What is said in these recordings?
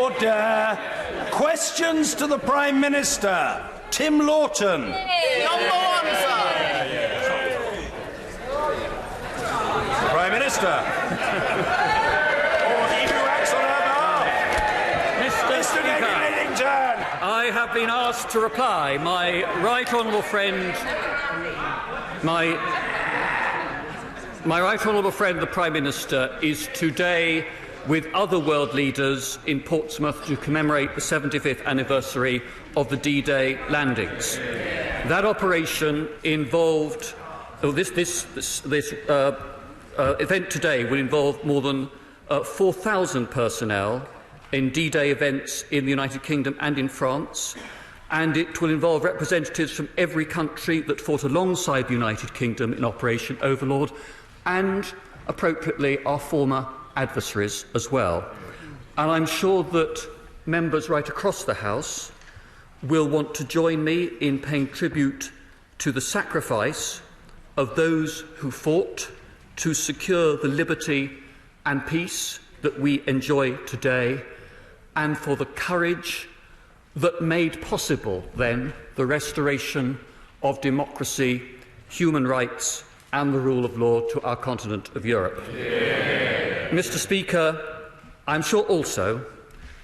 Order. Questions to the Prime Minister. Tim Lawton. Number one, sir. The Prime Minister. Or he who acts on her behalf. Mr. Lidington. I have been asked to reply. My right honourable friend, my right honourable friend, the Prime Minister, is today with other world leaders in Portsmouth to commemorate the 75th anniversary of the D-Day landings. That operation involved this event today will involve more than 4,000 personnel in D-Day events in the United Kingdom and in France, and it will involve representatives from every country that fought alongside the United Kingdom in Operation Overlord, and, appropriately, our former adversaries as well. And I'm sure that members right across the House will want to join me in paying tribute to the sacrifice of those who fought to secure the liberty and peace that we enjoy today, and for the courage that made possible then the restoration of democracy, human rights and the rule of law to our continent of Europe. Mr. Speaker, I'm sure also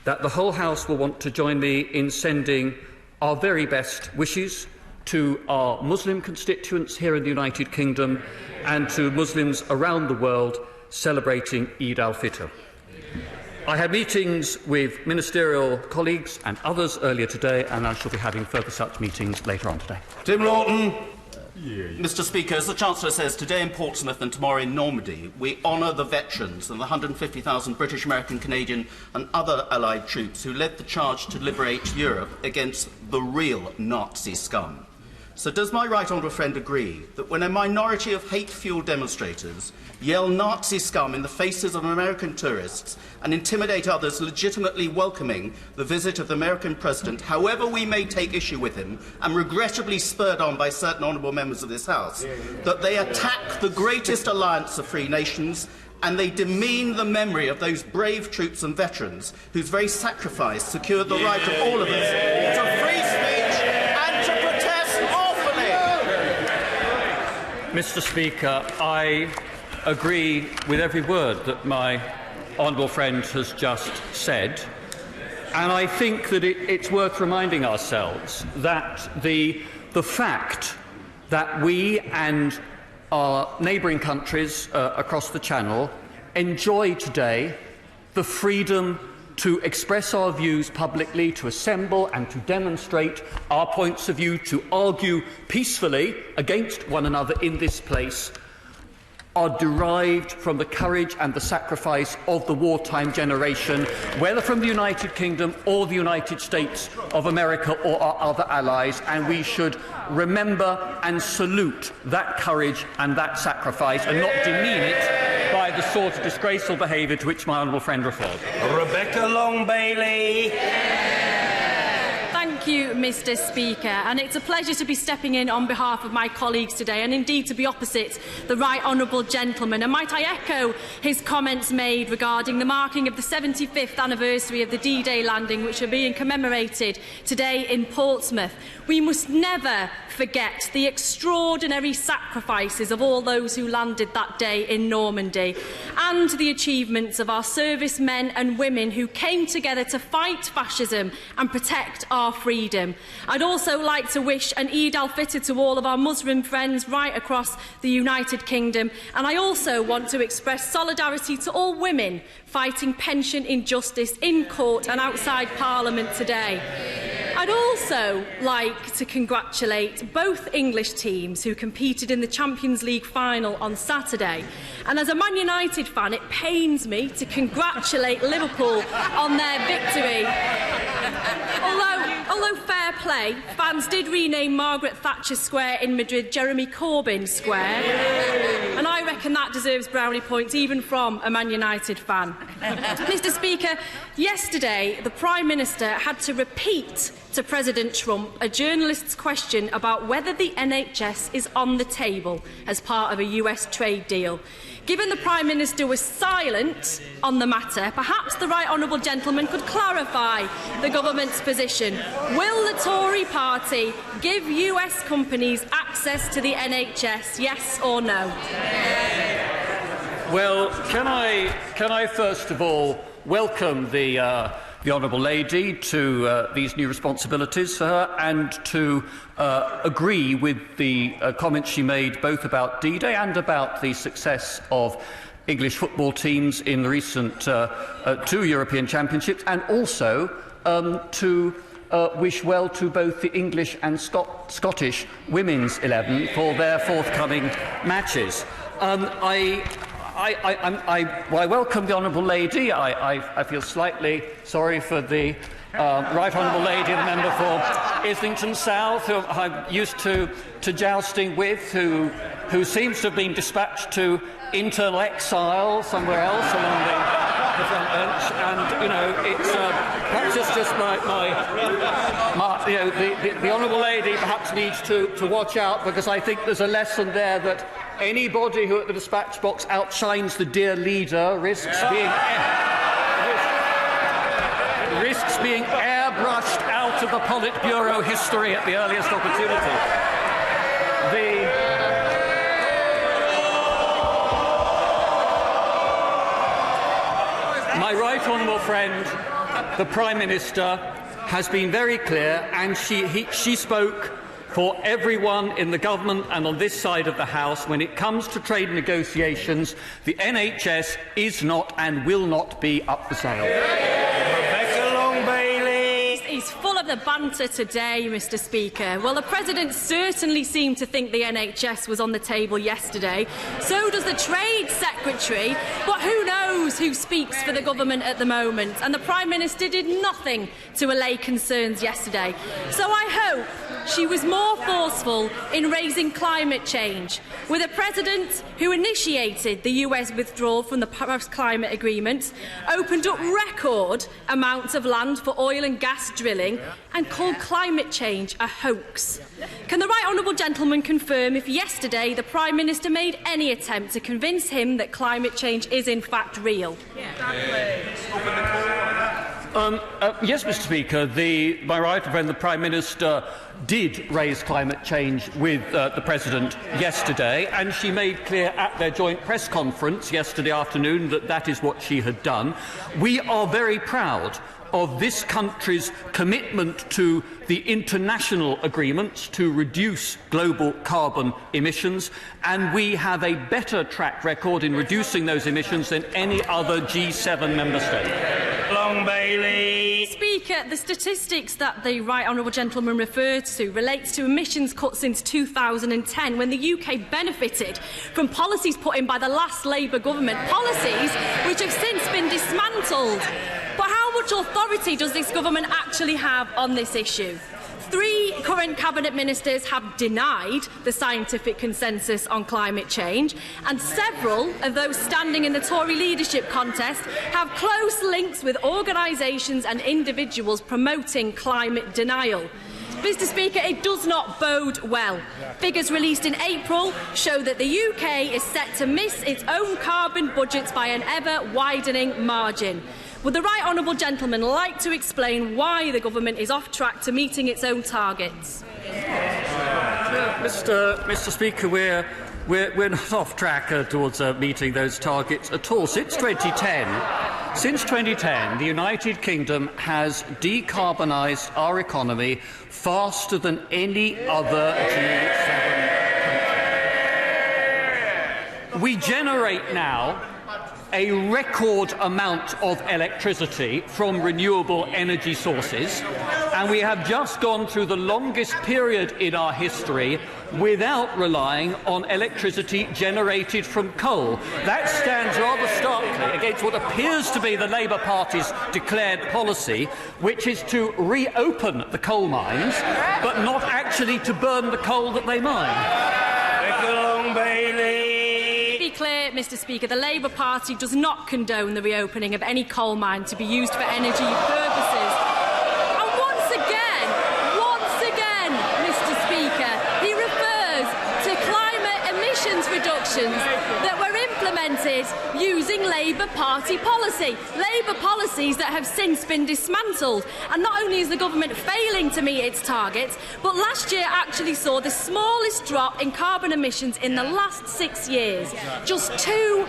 that the whole House will want to join me in sending our very best wishes to our Muslim constituents here in the United Kingdom and to Muslims around the world celebrating Eid al-Fitr. I had meetings with ministerial colleagues and others earlier today, and I shall be having further such meetings later on today. Tim Lawton. Mr. Speaker, as the Chancellor says, today in Portsmouth and tomorrow in Normandy, we honour the veterans and the 150,000 British, American, Canadian and other Allied troops who led the charge to liberate Europe against the real Nazi scum. So does my right honourable friend agree that when a minority of hate-fuelled demonstrators yell Nazi scum in the faces of American tourists and intimidate others legitimately welcoming the visit of the American President, however we may take issue with him, and regrettably spurred on by certain honourable members of this House, that they attack the greatest alliance of free nations and they demean the memory of those brave troops and veterans whose very sacrifice secured the right of all of us to free speech and to protest lawfully? Mr. Speaker, I agree with every word that my honourable friend has just said, and I think that it's worth reminding ourselves that the fact that we and our neighbouring countries across the Channel enjoy today the freedom to express our views publicly, to assemble and to demonstrate our points of view, to argue peacefully against one another in this place, are derived from the courage and the sacrifice of the wartime generation, whether from the United Kingdom or the United States of America or our other allies, and we should remember and salute that courage and that sacrifice and not demean it by the sort of disgraceful behaviour to which my honourable friend referred. Rebecca Long-Bailey. Thank you, Mr. Speaker, and it's a pleasure to be stepping in on behalf of my colleagues today, and indeed to be opposite the right honourable gentleman. And might I echo his comments made regarding the marking of the 75th anniversary of the D-Day landing, which are being commemorated today in Portsmouth. We must never forget the extraordinary sacrifices of all those who landed that day in Normandy, and the achievements of our servicemen and women who came together to fight fascism and protect our freedom. I'd also like to wish an Eid al-Fitr to all of our Muslim friends right across the United Kingdom, and I also want to express solidarity to all women fighting pension injustice in court and outside Parliament today. I'd also like to congratulate both English teams who competed in the Champions League final on Saturday. And as a Man United fan, it pains me to congratulate Liverpool on their victory. Although fair play, fans did rename Margaret Thatcher Square in Madrid Jeremy Corbyn Square. And I reckon that deserves brownie points even from a Man United fan. Mr. Speaker, yesterday the Prime Minister had to repeat to President Trump a journalist's question about whether the NHS is on the table as part of a US trade deal. Given the Prime Minister was silent on the matter, perhaps the right honourable gentleman could clarify the government's position. Will the Tory party give US companies access to the NHS, yes or no? Well, can I first of all welcome the Honourable Lady to these new responsibilities for her, and to agree with the comments she made both about D-Day and about the success of English football teams in the recent 2 European Championships, and also to wish well to both the English and Scottish women's 11 for their forthcoming matches. I welcome the Honourable Lady. I feel slightly sorry for the Right Honourable Lady, the member for Islington South, who I'm used to jousting with, who seems to have been dispatched to internal exile somewhere else along the front bench. And, you know, it's perhaps it's just the Honourable Lady perhaps needs to watch out, because I think there's a lesson there that anybody who at the dispatch box outshines the dear leader risks being airbrushed out of the Politburo history at the earliest opportunity. My right honourable friend, the Prime Minister, has been very clear, and she spoke for everyone in the government and on this side of the House. When it comes to trade negotiations, the NHS is not and will not be up for sale. He's full of the banter today, Mr. Speaker. Well, the President certainly seemed to think the NHS was on the table yesterday. So does the Trade Secretary. But who knows who speaks for the government at the moment? And the Prime Minister did nothing to allay concerns yesterday. So I hope she was more forceful in raising climate change, with a President who initiated the US withdrawal from the Paris Climate Agreement, opened up record amounts of land for oil and gas drilling, and called climate change a hoax. Can the right honourable gentleman confirm if yesterday the Prime Minister made any attempt to convince him that climate change is in fact real? Yes, Mr. Speaker. My right friend, the Prime Minister, did raise climate change with the President yesterday, and she made clear at their joint press conference yesterday afternoon that that is what she had done. We are very proud of this country's commitment to the international agreements to reduce global carbon emissions, and we have a better track record in reducing those emissions than any other G7 member state. Long Bailey. Speaker, the statistics that the right honourable gentleman referred to relates to emissions cuts since 2010, when the UK benefited from policies put in by the last Labour government, policies which have since been dismantled. But how much authority does this government actually have on this issue? 3 current cabinet ministers have denied the scientific consensus on climate change, and several of those standing in the Tory leadership contest have close links with organisations and individuals promoting climate denial. Mr. Speaker, it does not bode well. Figures released in April show that the UK is set to miss its own carbon budgets by an ever-widening margin. Would the right honourable gentleman like to explain why the government is off track to meeting its own targets? Mr. Speaker, we're not off track towards meeting those targets at all. Since 2010, the United Kingdom has decarbonised our economy faster than any other G7 country. We generate now a record amount of electricity from renewable energy sources, and we have just gone through the longest period in our history without relying on electricity generated from coal. That stands rather starkly against what appears to be the Labour Party's declared policy, which is to reopen the coal mines, but not actually to burn the coal that they mine. Long Bailey. Clear, Mr. Speaker, the Labour Party does not condone the reopening of any coal mine to be used for energy purposes. And once again, Mr. Speaker, he refers to climate emissions reductions that were implemented implemented using Labour Party policy. Labour policies that have since been dismantled. And not only is the government failing to meet its targets, but last year actually saw the smallest drop in carbon emissions in the last 6 years. Just 2%.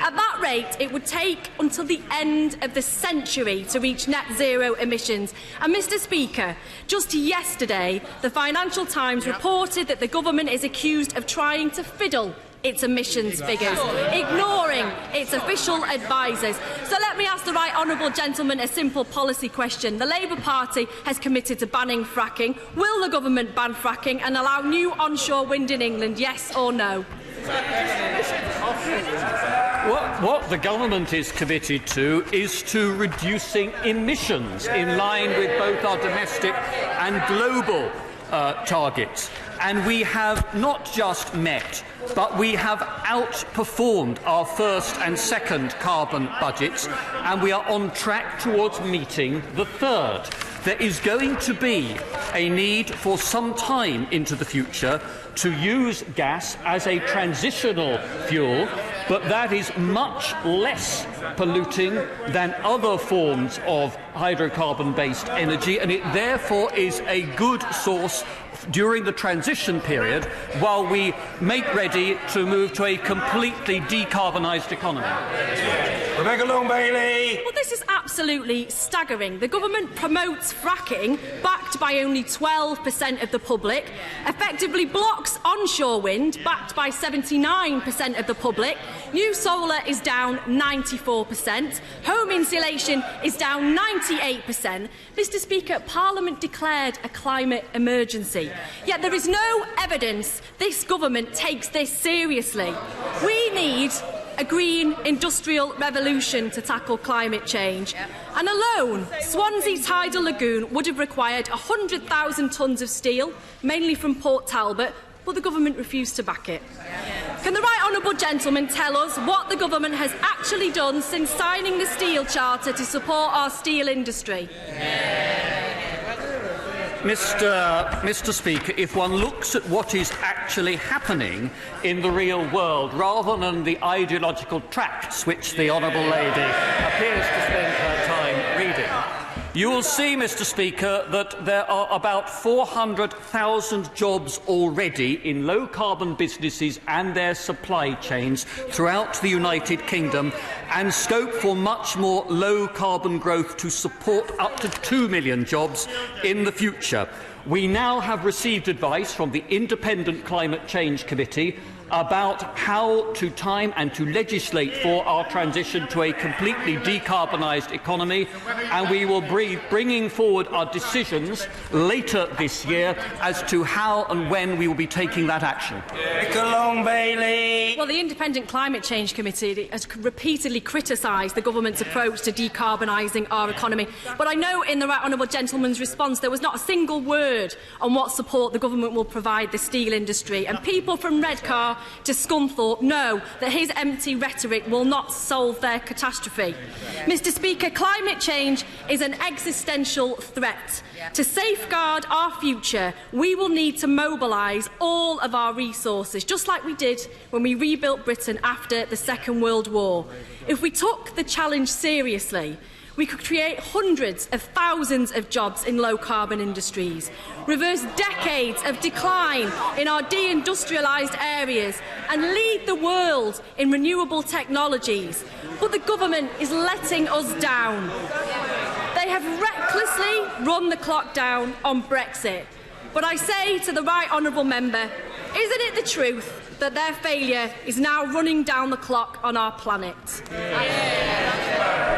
At that rate, it would take until the end of the century to reach net zero emissions. And Mr. Speaker, just yesterday, the Financial Times reported that the government is accused of trying to fiddle its emissions figures, ignoring its official advisers. So let me ask the right honourable gentleman a simple policy question. The Labour Party has committed to banning fracking. Will the government ban fracking and allow new onshore wind in England, yes or no? What the government is committed to is to reducing emissions in line with both our domestic and global targets. And we have not just met, but we have outperformed our first and second carbon budgets, and we are on track towards meeting the third. There is going to be a need for some time into the future to use gas as a transitional fuel, but that is much less polluting than other forms of hydrocarbon-based energy, and it therefore is a good source during the transition period while we make ready to move to a completely decarbonised economy. Rebecca Long-Bailey. Well, this is absolutely staggering. The government promotes fracking, backed by only 12% of the public, effectively blocks onshore wind, backed by 79% of the public. New solar is down 94%. Home insulation is down 98%. Mr. Speaker, Parliament declared a climate emergency. Yet there is no evidence this government takes this seriously. We need a green industrial revolution to tackle climate change. And alone, Swansea Tidal Lagoon would have required 100,000 tonnes of steel, mainly from Port Talbot, but the government refused to back it. Can the right honourable gentleman tell us what the government has actually done since signing the Steel Charter to support our steel industry? Mr. Speaker, if one looks at what is actually happening in the real world, rather than the ideological tracts which the honourable lady appears to spend her time reading, you will see, Mr. Speaker, that there are about 400,000 jobs already in low-carbon businesses and their supply chains throughout the United Kingdom, and scope for much more low-carbon growth to support up to 2 million jobs in the future. We now have received advice from the Independent Climate Change Committee about how to time and to legislate for our transition to a completely decarbonised economy, and we will be bringing forward our decisions later this year as to how and when we will be taking that action. Long-Bailey. Well, the Independent Climate Change Committee has repeatedly criticised the government's approach to decarbonising our economy. But I know in the right honourable gentleman's response there was not a single word on what support the government will provide the steel industry. And people from Redcar to Scunthorpe know that his empty rhetoric will not solve their catastrophe. Mr. Speaker, climate change is an existential threat. To safeguard our future, we will need to mobilise all of our resources, just like we did when we rebuilt Britain after the Second World War. If we took the challenge seriously, we could create hundreds of thousands of jobs in low-carbon industries, reverse decades of decline in our deindustrialised areas, and lead the world in renewable technologies. But the government is letting us down. They have recklessly run the clock down on Brexit. But I say to the right honourable member, isn't it the truth that their failure is now running down the clock on our planet?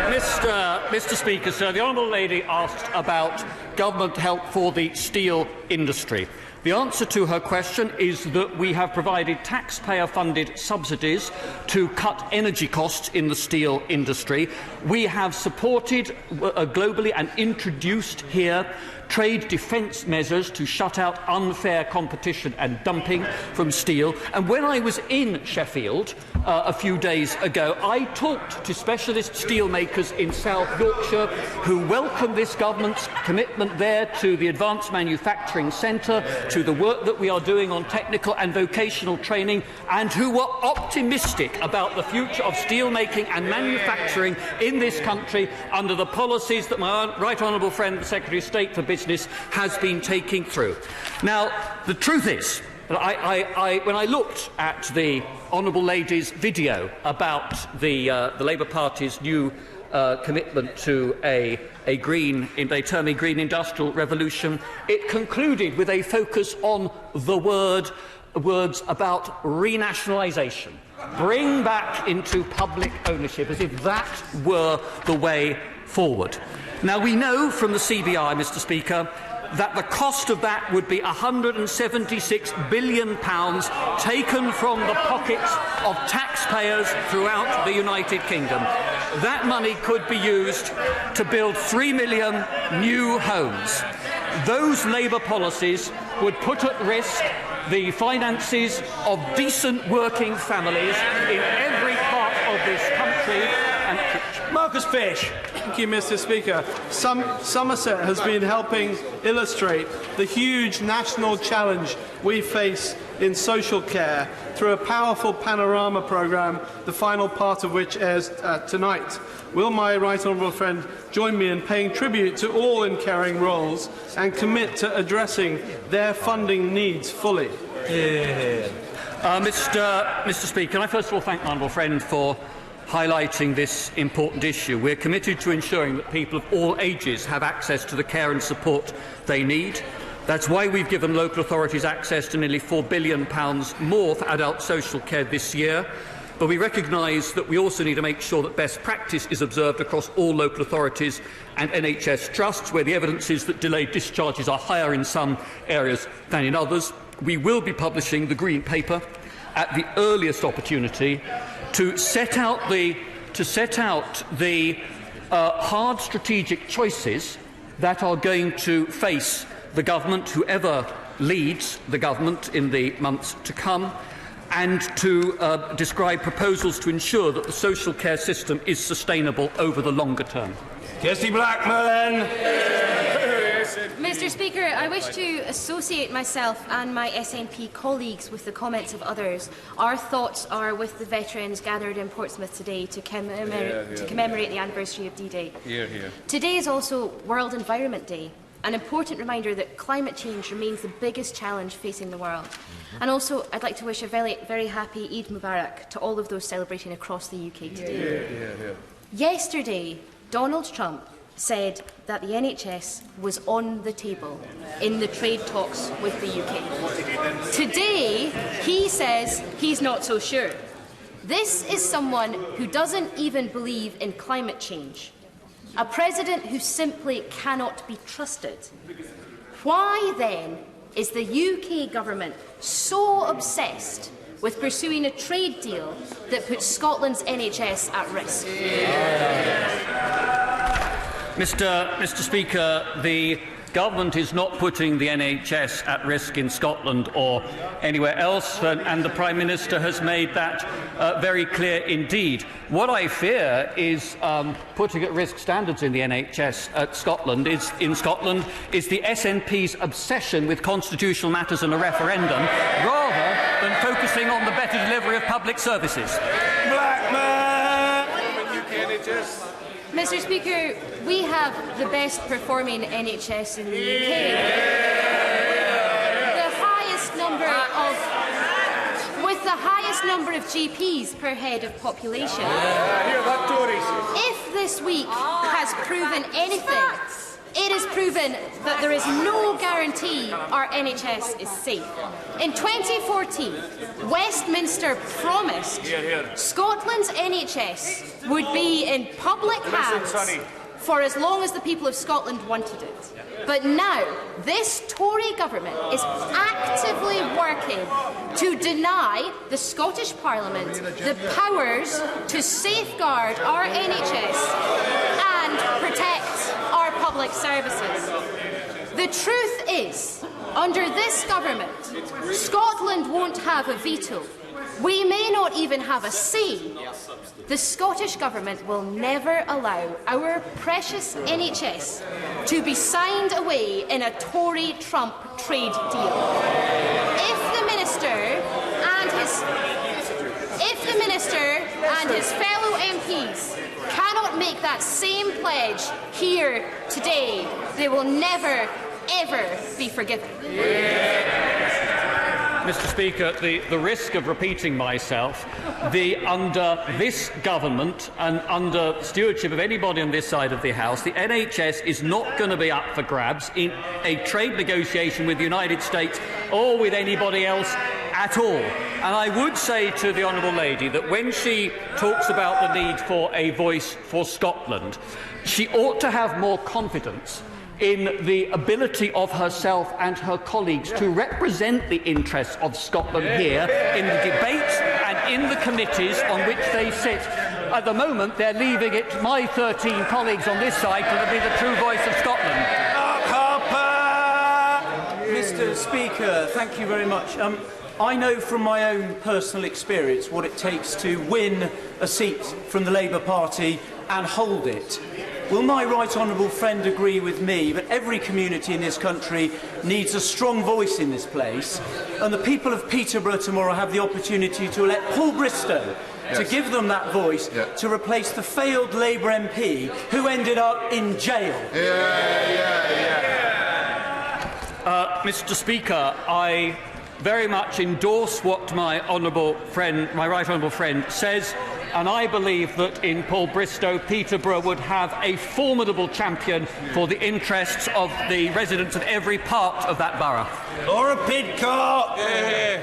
Mr. Speaker, sir, the honourable lady asked about government help for the steel industry. The answer to her question is that we have provided taxpayer-funded subsidies to cut energy costs in the steel industry. We have supported globally and introduced here trade defence measures to shut out unfair competition and dumping from steel. And when I was in Sheffield a few days ago, I talked to specialist steelmakers in South Yorkshire who welcome this government's commitment there to the Advanced Manufacturing Centre, to to the work that we are doing on technical and vocational training, and who were optimistic about the future of steelmaking and manufacturing in this country under the policies that my right honourable friend, the Secretary of State for Business, has been taking through. Now, the truth is, when I looked at the honourable lady's video about the Labour Party's new commitment to a green, they term a green industrial revolution, it concluded with a focus on the words about renationalisation. Bring back into public ownership, as if that were the way forward. Now, we know from the CBI, Mr. Speaker, that the cost of that would be £176 billion taken from the pockets of taxpayers throughout the United Kingdom. That money could be used to build 3 million new homes. Those Labour policies would put at risk the finances of decent working families in every part of this country. Marcus Fish. Thank you, Mr. Speaker. Somerset has been helping illustrate the huge national challenge we face in social care through a powerful panorama programme, the final part of which airs tonight. Will my right honourable friend join me in paying tribute to all in caring roles and commit to addressing their funding needs fully? Mr. Speaker, can I first of all thank my honourable friend for highlighting this important issue. We're committed to ensuring that people of all ages have access to the care and support they need. That's why we've given local authorities access to nearly £4 billion more for adult social care this year. But we recognise that we also need to make sure that best practice is observed across all local authorities and NHS trusts, where the evidence is that delayed discharges are higher in some areas than in others. We will be publishing the Green Paper at the earliest opportunity to set out the hard strategic choices that are going to face the government, whoever leads the government in the months to come, and to describe proposals to ensure that the social care system is sustainable over the longer term. Kirsty Blackman. Mr. Speaker, I wish to associate myself and my SNP colleagues with the comments of others. Our thoughts are with the veterans gathered in Portsmouth today to commemorate the anniversary of D-Day. Today is also World Environment Day, an important reminder that climate change remains the biggest challenge facing the world. And also, I'd like to wish a very happy Eid Mubarak to all of those celebrating across the UK today. Yesterday, Donald Trump said that the NHS was on the table in the trade talks with the UK. Today, he says he's not so sure. This is someone who doesn't even believe in climate change. A president who simply cannot be trusted. Why, then, is the UK government so obsessed with pursuing a trade deal that puts Scotland's NHS at risk? Mr. Speaker, the government is not putting the NHS at risk in Scotland or anywhere else, and the Prime Minister has made that very clear indeed. What I fear is putting at risk standards in the NHS in Scotland is the SNP's obsession with constitutional matters and a referendum, rather than focusing on the better delivery of public services. Mr. Speaker, we have the best performing NHS in the UK. With the highest number of GPs per head of population. If this week has proven anything, it has proven that there is no guarantee our NHS is safe. In 2014, Westminster promised Scotland's NHS would be in public hands for as long as the people of Scotland wanted it. But now, this Tory government is actively working to deny the Scottish Parliament the powers to safeguard our NHS and protect our public services. The truth is, under this government, Scotland won't have a veto. We may not even have a say. The Scottish Government will never allow our precious NHS to be signed away in a Tory-Trump trade deal. If the Minister and his fellow MPs cannot make that same pledge here today, they will never, ever be forgiven. Mr. Speaker, the risk of repeating myself, under this government and under stewardship of anybody on this side of the House, the NHS is not going to be up for grabs in a trade negotiation with the United States or with anybody else at all. And I would say to the Honourable Lady that when she talks about the need for a voice for Scotland, she ought to have more confidence in the ability of herself and her colleagues to represent the interests of Scotland here in the debates and in the committees on which they sit. At the moment, they're leaving it to my 13 colleagues on this side to be the true voice of Scotland. Mr. Speaker, thank you very much. I know from my own personal experience what it takes to win a seat from the Labour Party and hold it. Will my right honourable friend agree with me that every community in this country needs a strong voice in this place, and the people of Peterborough tomorrow have the opportunity to elect Paul Bristow to give them that voice to replace the failed Labour MP who ended up in jail? Mr. Speaker, I very much endorse what my right honourable friend says, and I believe that in Paul Bristow, Peterborough would have a formidable champion for the interests of the residents of every part of that borough. Laura Pidcock!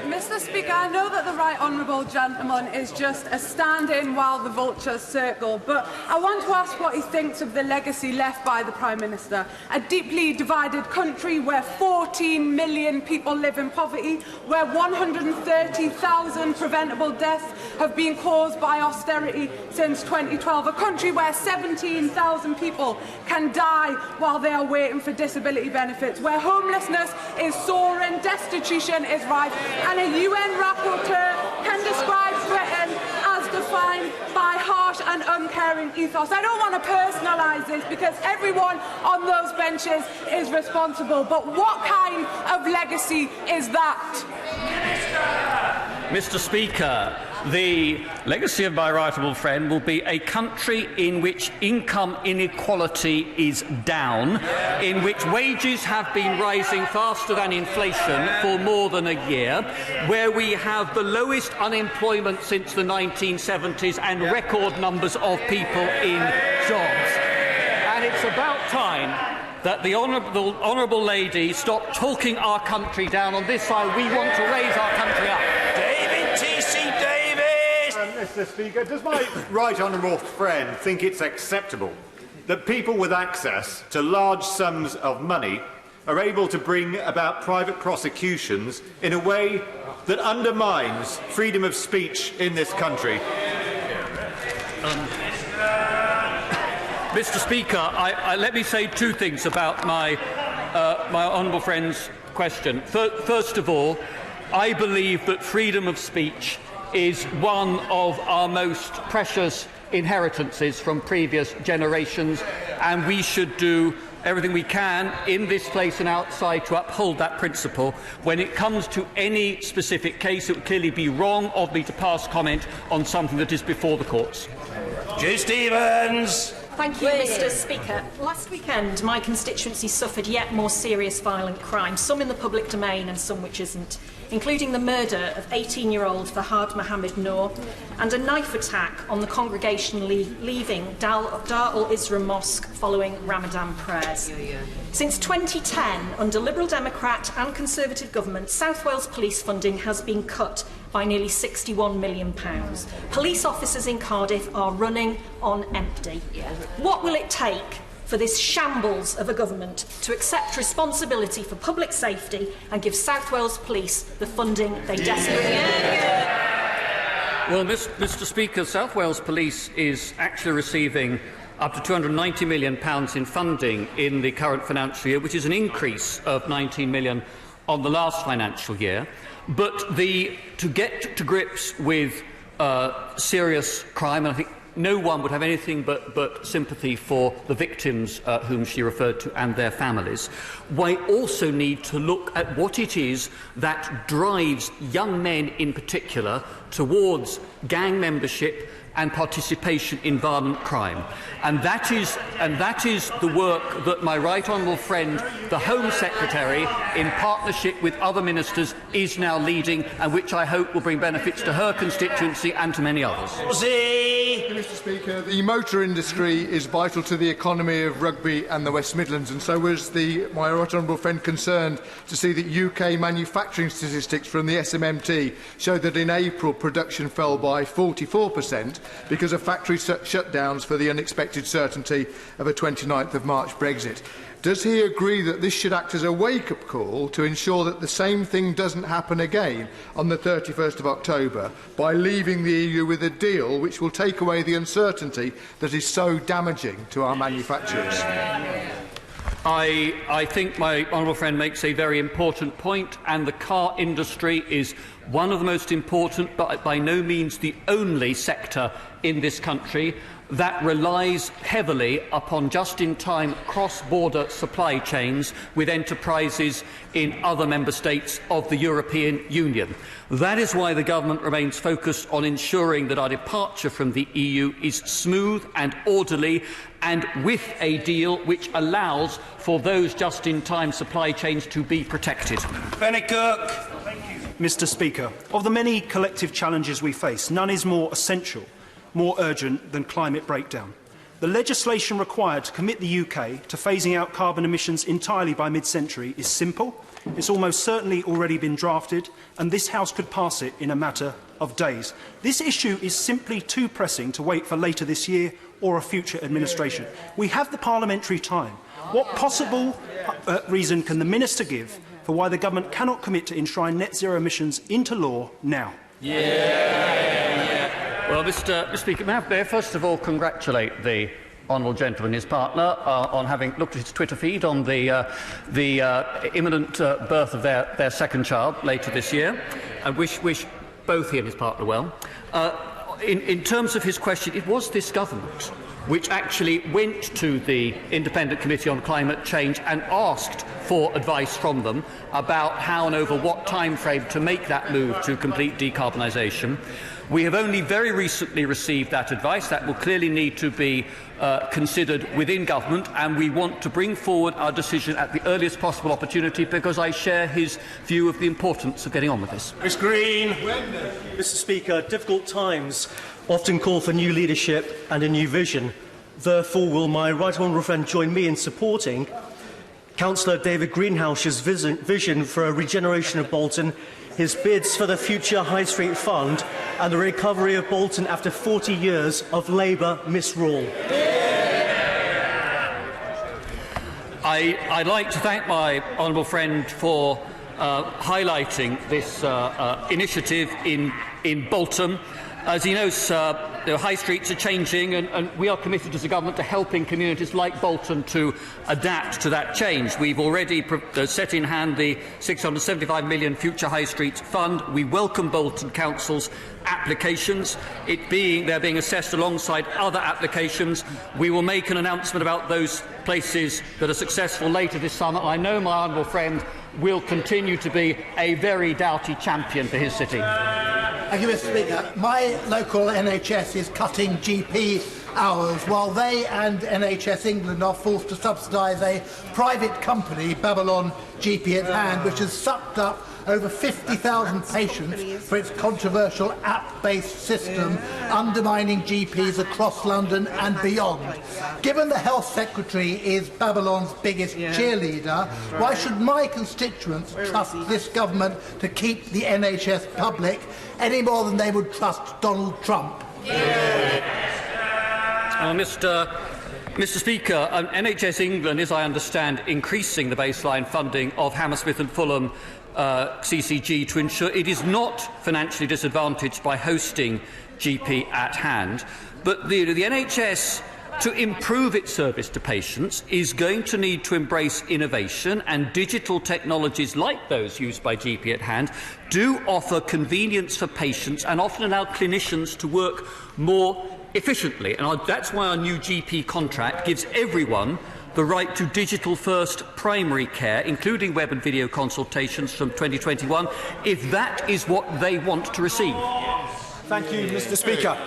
Mr. Speaker, I know that the right honourable gentleman is just a stand-in while the vultures circle, but I want to ask what he thinks of the legacy left by the Prime Minister. A deeply divided country where 14 million people live in poverty, where 130,000 preventable deaths have been caused by austerity since 2012, a country where 17,000 people can die while they are waiting for disability benefits, where homelessness is soaring, destitution is rife, and a UN rapporteur can describe Britain as defined by harsh and uncaring ethos. I don't want to personalise this because everyone on those benches is responsible, but what kind of legacy is that? Mr. Speaker, the legacy of my right honourable friend will be a country in which income inequality is down, in which wages have been rising faster than inflation for more than a year, where we have the lowest unemployment since the 1970s and record numbers of people in jobs. And it's about time that the honourable lady stop talking our country down. On this side, we want to raise our country up. David T.C. Davis! Mr. Speaker, does my right honourable friend think it's acceptable that people with access to large sums of money are able to bring about private prosecutions in a way that undermines freedom of speech in this country? Mr. Speaker, let me say two things about my honourable friend's question. First of all, I believe that freedom of speech is one of our most precious inheritances from previous generations, and we should do everything we can in this place and outside to uphold that principle. When it comes to any specific case, it would clearly be wrong of me to pass comment on something that is before the courts. Joe Stevens! Thank you, Mr. Speaker. Last weekend, my constituency suffered yet more serious violent crime, some in the public domain and some which isn't, including the murder of 18-year-old Fahad Mohammed Noor and a knife attack on the congregation leaving Dar al-Isra Mosque following Ramadan prayers. Since 2010, under Liberal Democrat and Conservative government, South Wales police funding has been cut by nearly £61 million. Police officers in Cardiff are running on empty. What will it take for this shambles of a government to accept responsibility for public safety and give South Wales Police the funding they desperately need? Well, Mr. Speaker, South Wales Police is actually receiving up to £290 million in funding in the current financial year, which is an increase of £19 million on the last financial year. But to get to grips with serious crime, and I think no one would have anything but sympathy for the victims whom she referred to and their families, we also need to look at what it is that drives young men in particular towards gang membership and participation in violent crime. And that is the work that my right honourable friend, the Home Secretary, in partnership with other ministers, is now leading, and which I hope will bring benefits to her constituency and to many others. Mr. Speaker, the motor industry is vital to the economy of Rugby and the West Midlands, and so was my right honourable friend concerned to see that UK manufacturing statistics from the SMMT show that in April production fell by 44%, because of factory shutdowns for the unexpected certainty of a 29th of March Brexit. Does he agree that this should act as a wake-up call to ensure that the same thing doesn't happen again on the 31st of October by leaving the EU with a deal which will take away the uncertainty that is so damaging to our manufacturers? I think my honourable friend makes a very important point, and the car industry is one of the most important, but by no means the only sector in this country that relies heavily upon just-in-time cross-border supply chains with enterprises in other member states of the European Union. That is why the government remains focused on ensuring that our departure from the EU is smooth and orderly, and with a deal which allows for those just-in-time supply chains to be protected. Mr. Speaker, of the many collective challenges we face, none is more essential, more urgent than climate breakdown. The legislation required to commit the UK to phasing out carbon emissions entirely by mid-century is simple. It's almost certainly already been drafted, and this House could pass it in a matter of days. This issue is simply too pressing to wait for later this year or a future administration. We have the parliamentary time. What possible reason can the Minister give for why the government cannot commit to enshrine net zero emissions into law now? Well, Mr. Speaker, may I first of all congratulate the honourable gentleman, his partner, on having looked at his Twitter feed on the imminent birth of their second child later this year, and wish both he and his partner well. In terms of his question, it was this government which actually went to the Independent Committee on Climate Change and asked for advice from them about how and over what time frame to make that move to complete decarbonisation. We have only very recently received that advice. That will clearly need to be considered within government, and we want to bring forward our decision at the earliest possible opportunity, because I share his view of the importance of getting on with this. Ms Green. Mr. Speaker, difficult times often call for new leadership and a new vision. Therefore, will my right honourable friend join me in supporting Councillor David Greenhouse's vision for a regeneration of Bolton, his bids for the future High Street Fund, and the recovery of Bolton after 40 years of Labour misrule? I'd like to thank my honourable friend for highlighting this initiative in Bolton. As he knows, high streets are changing, and we are committed as a government to helping communities like Bolton to adapt to that change. We've already set in hand the £675 million Future High Streets Fund. We welcome Bolton Council's applications. They're being assessed alongside other applications. We will make an announcement about those places that are successful later this summer. I know my honourable friend will continue to be a very doughty champion for his city. Thank you, Mr. Speaker. My local NHS is cutting GP hours while they and NHS England are forced to subsidise a private company, Babylon GP at Hand, which has sucked up over 50,000 patients for its controversial app-based system, undermining GPs across London and beyond. Given the Health Secretary is Babylon's biggest cheerleader, why should my constituents trust this government to keep the NHS public any more than they would trust Donald Trump? Mr. Speaker, NHS England is, I understand, increasing the baseline funding of Hammersmith and Fulham CCG to ensure it is not financially disadvantaged by hosting GP at Hand. But the NHS to improve its service to patients, is going to need to embrace innovation, and digital technologies like those used by GP at Hand do offer convenience for patients and often allow clinicians to work more efficiently. And that's why our new GP contract gives everyone the right to digital-first primary care, including web and video consultations from 2021, if that is what they want to receive. Thank you, Mr. Speaker.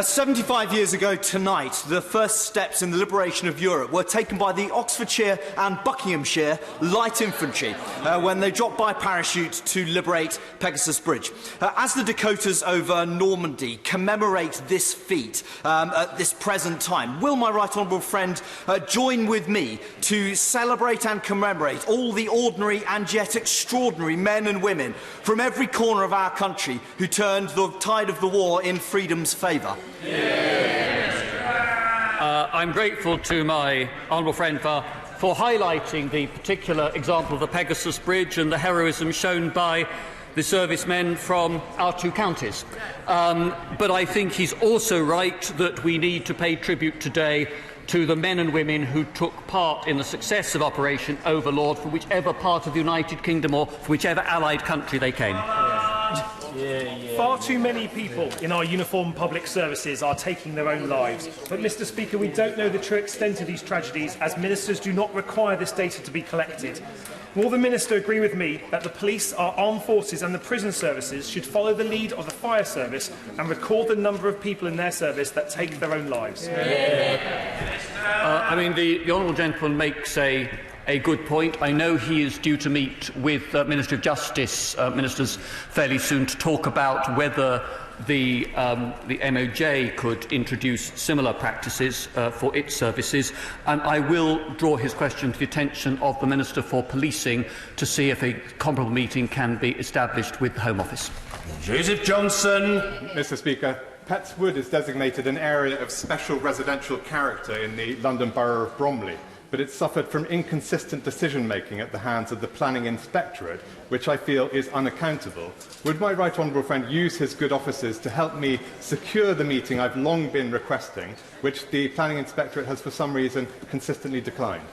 75 years ago tonight, the first steps in the liberation of Europe were taken by the Oxfordshire and Buckinghamshire Light Infantry when they dropped by parachute to liberate Pegasus Bridge. As the Dakotas over Normandy commemorate this feat at this present time, will my right honourable friend join with me to celebrate and commemorate all the ordinary and yet extraordinary men and women from every corner of our country who turned the tide of the war in freedom's favour? I'm grateful to my honourable friend for highlighting the particular example of the Pegasus Bridge and the heroism shown by the servicemen from our two counties. But I think he's also right that we need to pay tribute today to the men and women who took part in the success of Operation Overlord for whichever part of the United Kingdom or for whichever allied country they came. Far too many people in our uniformed public services are taking their own lives. But, Mr. Speaker, we don't know the true extent of these tragedies, as ministers do not require this data to be collected. Will the Minister agree with me that the police, our armed forces and the prison services should follow the lead of the fire service and record the number of people in their service that take their own lives? The honourable gentleman makes a good point. I know he is due to meet with Minister of Justice ministers fairly soon to talk about whether the MOJ could introduce similar practices for its services, and I will draw his question to the attention of the Minister for Policing to see if a comparable meeting can be established with the Home Office. Joseph Johnson. Mr. Speaker, Petts Wood is designated an area of special residential character in the London Borough of Bromley, but it suffered from inconsistent decision-making at the hands of the Planning Inspectorate, which I feel is unaccountable. Would my right honourable friend use his good offices to help me secure the meeting I've long been requesting, which the Planning Inspectorate has for some reason consistently declined?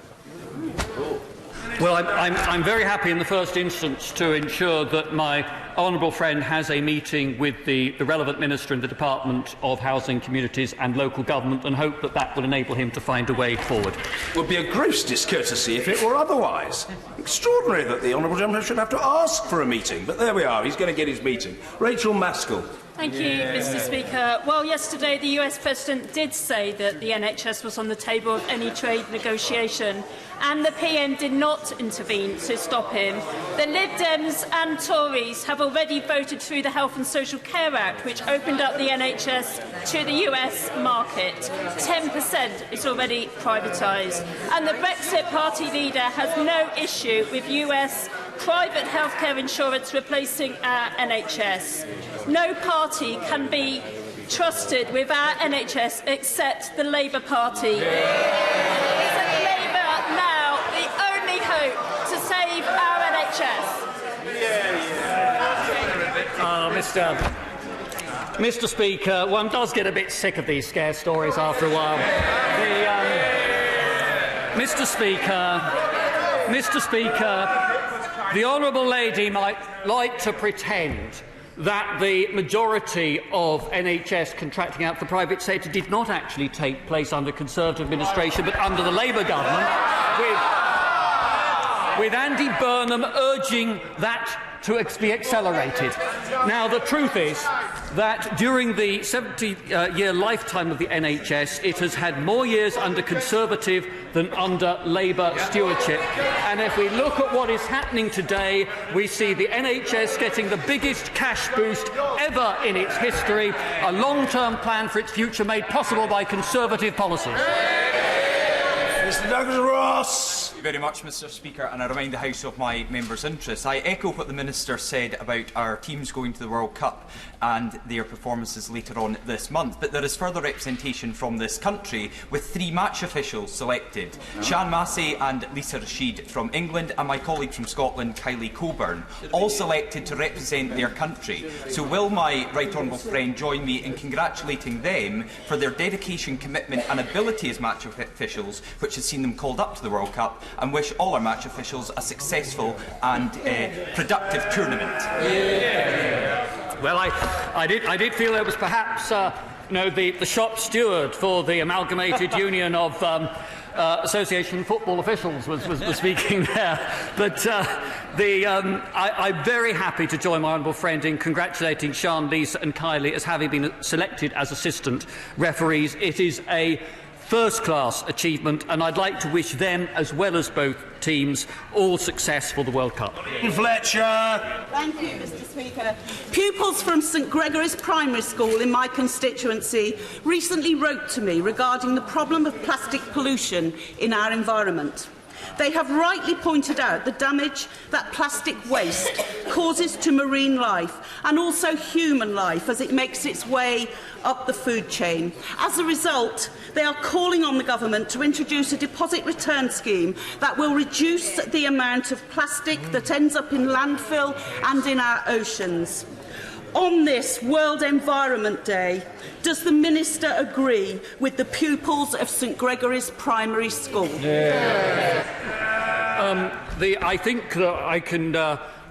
Well, I'm very happy in the first instance to ensure that my honourable friend has a meeting with the relevant minister in the Department of Housing, Communities and Local Government, and hope that that will enable him to find a way forward. It would be a gross discourtesy if it were otherwise. Extraordinary that the honourable gentleman should have to ask for a meeting, but there we are, he's going to get his meeting. Rachel Maskell. Thank you, Mr. Speaker. Well, yesterday the US President did say that the NHS was on the table of any trade negotiation, and the PM did not intervene to stop him. The Lib Dems and Tories have already voted through the Health and Social Care Act, which opened up the NHS to the US market. 10% is already privatised. And the Brexit party leader has no issue with US private healthcare insurance replacing our NHS. No party can be trusted with our NHS except the Labour Party. Isn't Labour now the only hope to save our NHS? Mr. Speaker, one does get a bit sick of these scare stories after a while. Mr. Speaker, the honourable lady might like to pretend that the majority of NHS contracting out for the private sector did not actually take place under Conservative administration but under the Labour government, with Andy Burnham urging that to be accelerated. Now, the truth is that during the 70-year lifetime of the NHS, it has had more years under Conservative than under Labour stewardship. And if we look at what is happening today, we see the NHS getting the biggest cash boost ever in its history, a long-term plan for its future made possible by Conservative policies. Mr. Douglas Ross. very much, Mr Speaker, and I remind the House of my members' interests. I echo what the Minister said about our teams going to the World Cup and their performances later on this month, but there is further representation from this country with 3 match officials selected, Sian Massey and Lisa Rashid from England, and my colleague from Scotland, Kylie Coburn, all selected to represent their country. So will my right honourable friend join me in congratulating them for their dedication, commitment and ability as match officials, which has seen them called up to the World Cup, and wish all our match officials a successful and productive tournament. Well, I did feel there was perhaps the shop steward for the Amalgamated Union of Association Football Officials was speaking there. But I'm very happy to join my honourable friend in congratulating Sian, Lisa and Kylie as having been selected as assistant referees. It is a first-class achievement, and I'd like to wish them, as well as both teams, all success for the World Cup. Fletcher. Thank you, Mr Speaker. Pupils from St Gregory's Primary School in my constituency recently wrote to me regarding the problem of plastic pollution in our environment. They have rightly pointed out the damage that plastic waste causes to marine life and also human life as it makes its way up the food chain. As a result, they are calling on the government to introduce a deposit return scheme that will reduce the amount of plastic that ends up in landfill and in our oceans. On this World Environment Day, does the Minister agree with the pupils of St Gregory's Primary School? I think that I can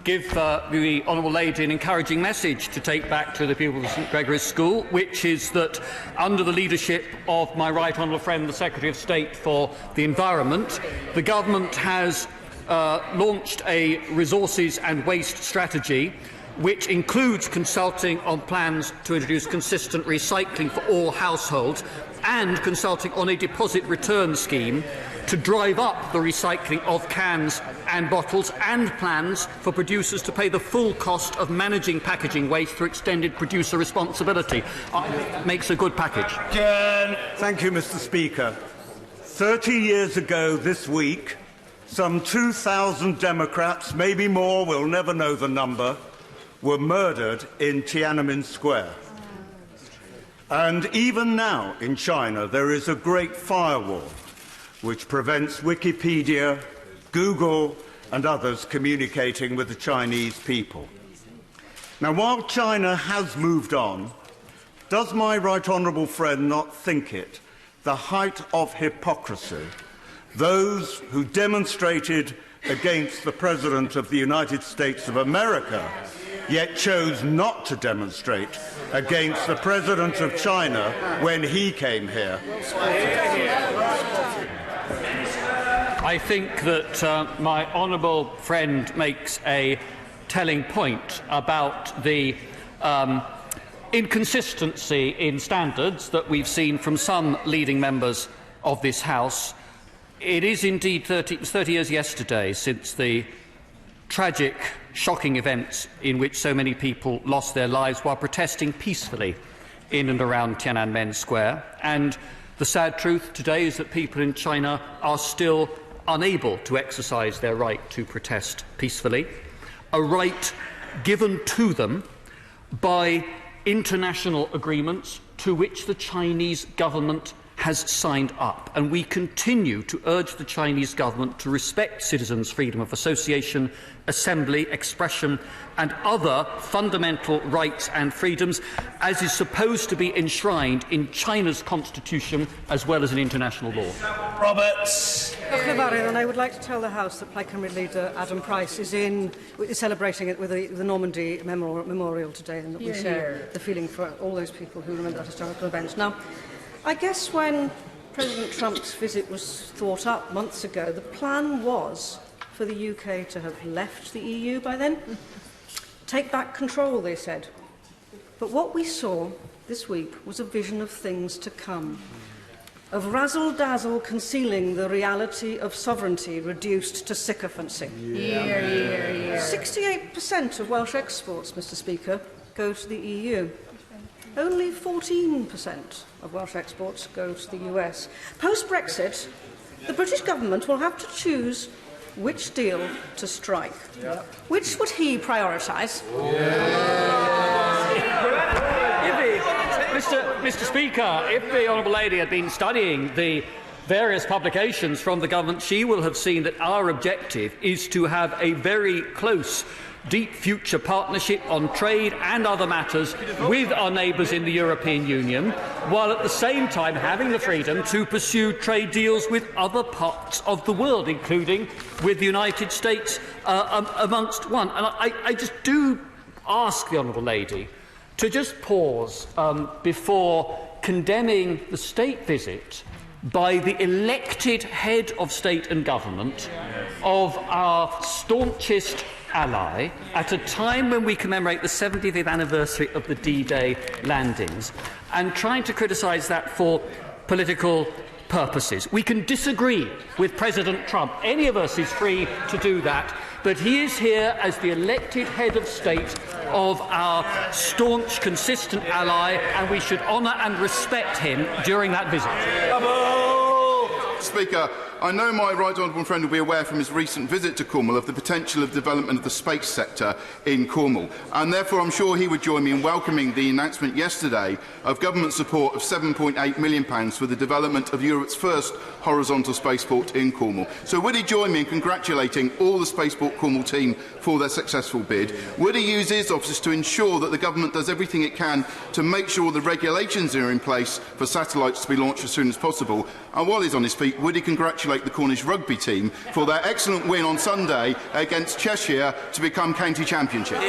give the honourable lady an encouraging message to take back to the pupils of St Gregory's School, which is that under the leadership of my right honourable friend, the Secretary of State for the Environment, the government has launched a resources and waste strategy which includes consulting on plans to introduce consistent recycling for all households and consulting on a deposit return scheme to drive up the recycling of cans and bottles, and plans for producers to pay the full cost of managing packaging waste through extended producer responsibility. Makes a good package. Thank you, Mr Speaker. 30 years ago this week, some 2,000 Democrats, maybe more, we'll never know the number, were murdered in Tiananmen Square. And even now in China there is a great firewall which prevents Wikipedia, Google and others communicating with the Chinese people. Now, while China has moved on, does my right honourable friend not think it the height of hypocrisy those who demonstrated against the President of the United States of America yet chose not to demonstrate against the President of China when he came here? I think that my honourable friend makes a telling point about the inconsistency in standards that we've seen from some leading members of this House. It is indeed 30 years yesterday since the tragic, shocking events in which so many people lost their lives while protesting peacefully in and around Tiananmen Square. And the sad truth today is that people in China are still unable to exercise their right to protest peacefully, a right given to them by international agreements to which the Chinese government has signed up, and we continue to urge the Chinese government to respect citizens' freedom of association, assembly, expression and other fundamental rights and freedoms, as is supposed to be enshrined in China's constitution as well as in international law. Roberts. And I would like to tell the House that Plaid Cymru leader Adam Price is celebrating it with the Normandy Memorial today, and that we share the feeling for all those people who remember that historical event. Now, I guess when President Trump's visit was thought up months ago, the plan was for the UK to have left the EU by then. Take back control, they said. But what we saw this week was a vision of things to come, of razzle-dazzle concealing the reality of sovereignty reduced to sycophancy. 68% of Welsh exports, Mr Speaker, go to the EU. Only 14% of Welsh exports go to the US. Post-Brexit, the British government will have to choose which deal to strike. Which would he prioritise? Mr. Speaker, if the Honourable Lady had been studying the various publications from the government, she will have seen that our objective is to have a very close, deep future partnership on trade and other matters with our neighbours in the European Union, while at the same time having the freedom to pursue trade deals with other parts of the world, including with the United States amongst one. And I just do ask the Honourable Lady to just pause before condemning the state visit by the elected head of state and government of our staunchest ally at a time when we commemorate the 75th anniversary of the D-Day landings, and trying to criticise that for political purposes. We can disagree with President Trump. Any of us is free to do that. But he is here as the elected head of state of our staunch, consistent ally, and we should honour and respect him during that visit. Speaker, I know my right honourable friend will be aware from his recent visit to Cornwall of the potential of development of the space sector in Cornwall, and therefore I'm sure he would join me in welcoming the announcement yesterday of government support of £7.8 million for the development of Europe's first horizontal spaceport in Cornwall. So would he join me in congratulating all the Spaceport Cornwall team for their successful bid? Would he use his office to ensure that the government does everything it can to make sure the regulations are in place for satellites to be launched as soon as possible? And while he's on his feet, would he congratulate the Cornish rugby team for their excellent win on Sunday against Cheshire to become county championship?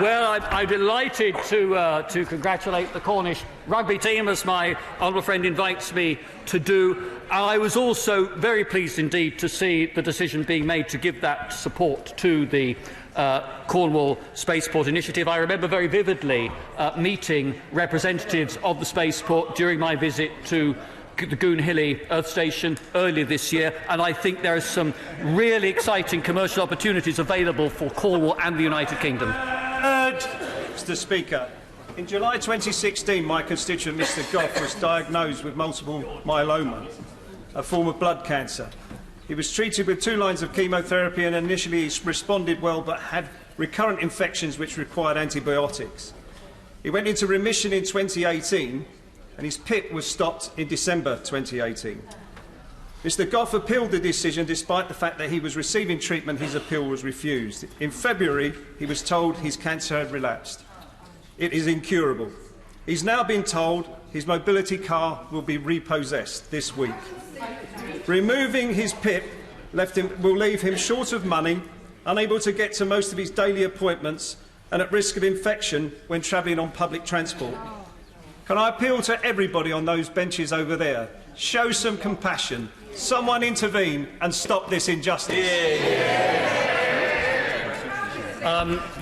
Well, I'm delighted to congratulate the Cornish rugby team, as my honourable friend invites me to do. I was also very pleased indeed to see the decision being made to give that support to the Cornwall Spaceport Initiative. I remember very vividly meeting representatives of the spaceport during my visit to the Goonhilly Earth Station earlier this year, and I think there are some really exciting commercial opportunities available for Cornwall and the United Kingdom. Mr. Speaker, in July 2016, my constituent Mr. Goff was diagnosed with multiple myeloma, a form of blood cancer. He was treated with 2 lines of chemotherapy and initially responded well, but had recurrent infections which required antibiotics. He went into remission in 2018, and his PIP was stopped in December 2018. Mr. Goff appealed the decision. Despite the fact that he was receiving treatment, his appeal was refused. In February, he was told his cancer had relapsed. It is incurable. He's now been told his mobility car will be repossessed this week. Removing his PIP will leave him short of money, unable to get to most of his daily appointments, and at risk of infection when travelling on public transport. Can I appeal to everybody on those benches over there? Show some compassion. Someone intervene and stop this injustice.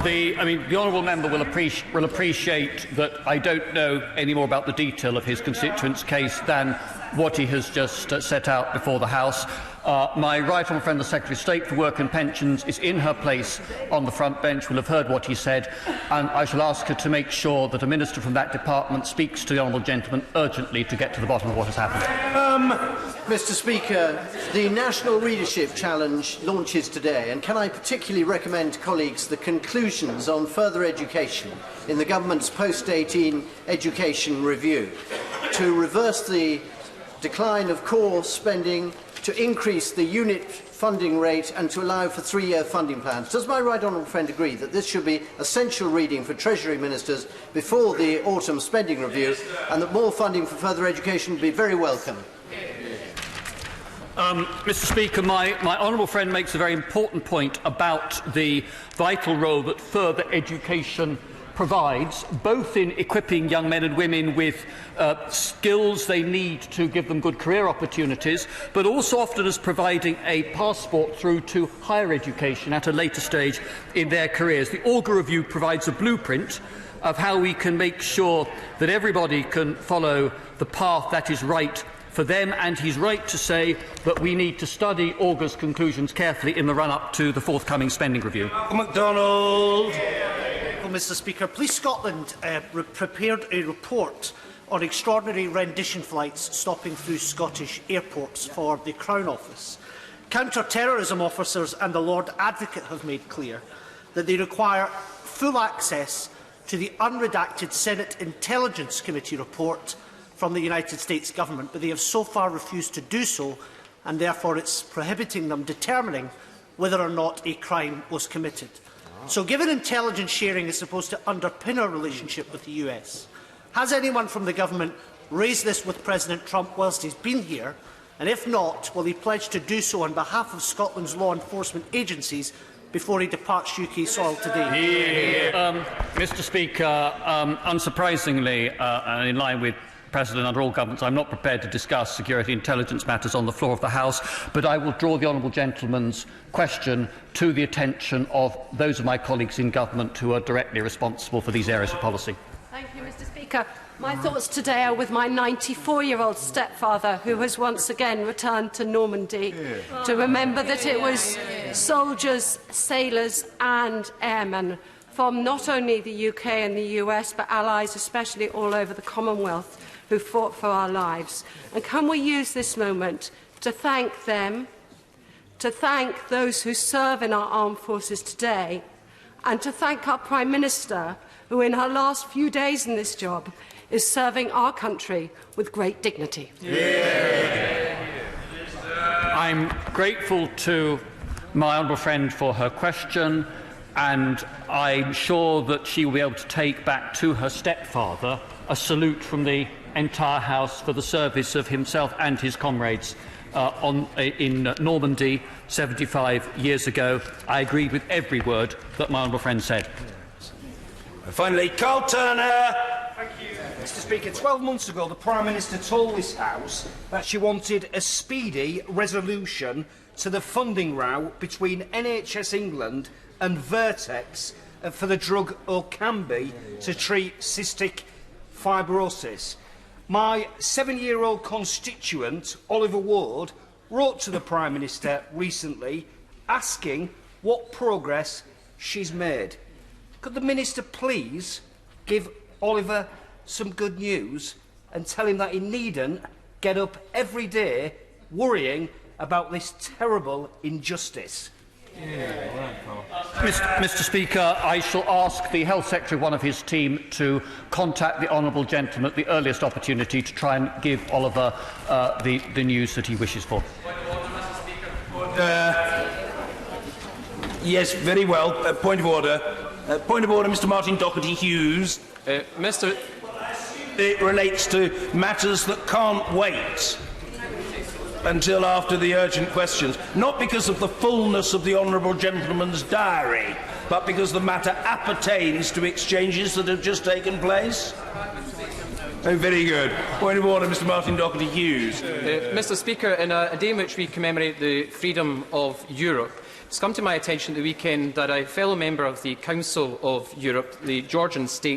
The honourable member will appreciate that I don't know any more about the detail of his constituent's case than what he has just set out before the House. My right honourable friend, the Secretary of State for Work and Pensions, is in her place on the front bench, will have heard what he said, and I shall ask her to make sure that a minister from that department speaks to the honourable gentleman urgently to get to the bottom of what has happened. Mr. Speaker, the National Readership Challenge launches today, and can I particularly recommend to colleagues the conclusions on further education in the government's post-18 education review to reverse the decline of core spending, to increase the unit funding rate and to allow for 3-year funding plans. Does my right honourable friend agree that this should be essential reading for Treasury Ministers before the autumn spending review, and that more funding for further education would be very welcome? Mr. Speaker, my honourable friend makes a very important point about the vital role that further education provides, both in equipping young men and women with skills they need to give them good career opportunities, but also often as providing a passport through to higher education at a later stage in their careers. The Auger Review provides a blueprint of how we can make sure that everybody can follow the path that is right for them, and he's right to say that we need to study Auger's conclusions carefully in the run-up to the forthcoming spending review. MacDonald. Mr. Speaker, Police Scotland prepared a report on extraordinary rendition flights stopping through Scottish airports for the Crown Office. Counter-terrorism officers and the Lord Advocate have made clear that they require full access to the unredacted Senate Intelligence Committee report from the United States Government, but they have so far refused to do so, and therefore it's prohibiting them determining whether or not a crime was committed. So given intelligence sharing is supposed to underpin our relationship with the US, has anyone from the government raised this with President Trump whilst he's been here? And if not, will he pledge to do so on behalf of Scotland's law enforcement agencies before he departs UK soil today? Mr. Speaker, unsurprisingly, and in line with President under all governments, I'm not prepared to discuss security intelligence matters on the floor of the House, but I will draw the honourable gentleman's question to the attention of those of my colleagues in government who are directly responsible for these areas of policy. Thank you, Mr. Speaker. My thoughts today are with my 94-year-old stepfather, who has once again returned to Normandy to remember that it was soldiers, sailors and airmen from not only the UK and the US, but allies, especially all over the Commonwealth, who fought for our lives. And can we use this moment to thank them, to thank those who serve in our armed forces today, and to thank our Prime Minister, who in her last few days in this job is serving our country with great dignity. I'm grateful to my honourable friend for her question, and I'm sure that she will be able to take back to her stepfather a salute from the entire House for the service of himself and his comrades in Normandy 75 years ago. I agreed with every word that my honourable friend said. Finally, Carl Turner. Thank you, Mr. Speaker. 12 months ago, the Prime Minister told this House that she wanted a speedy resolution to the funding row between NHS England and Vertex for the drug Orkambi to treat cystic fibrosis. My 7-year-old constituent, Oliver Ward, wrote to the Prime Minister recently asking what progress she's made. Could the Minister please give Oliver some good news and tell him that he needn't get up every day worrying about this terrible injustice? Mr. Speaker, I shall ask the Health Secretary of one of his team to contact the honourable gentleman at the earliest opportunity to try and give Oliver the news that he wishes for. Yes, very well. Point of order. Point of order, Mr. Martin Doherty-Hughes. It relates to matters that can't wait until after the urgent questions, not because of the fullness of the honourable gentleman's diary, but because the matter appertains to exchanges that have just taken place. Oh, very good. Point of order, Mr. Martin Doherty-Hughes. Mr. Speaker, in a day in which we commemorate the freedom of Europe, it's come to my attention the weekend that a fellow member of the Council of Europe, the Georgian state,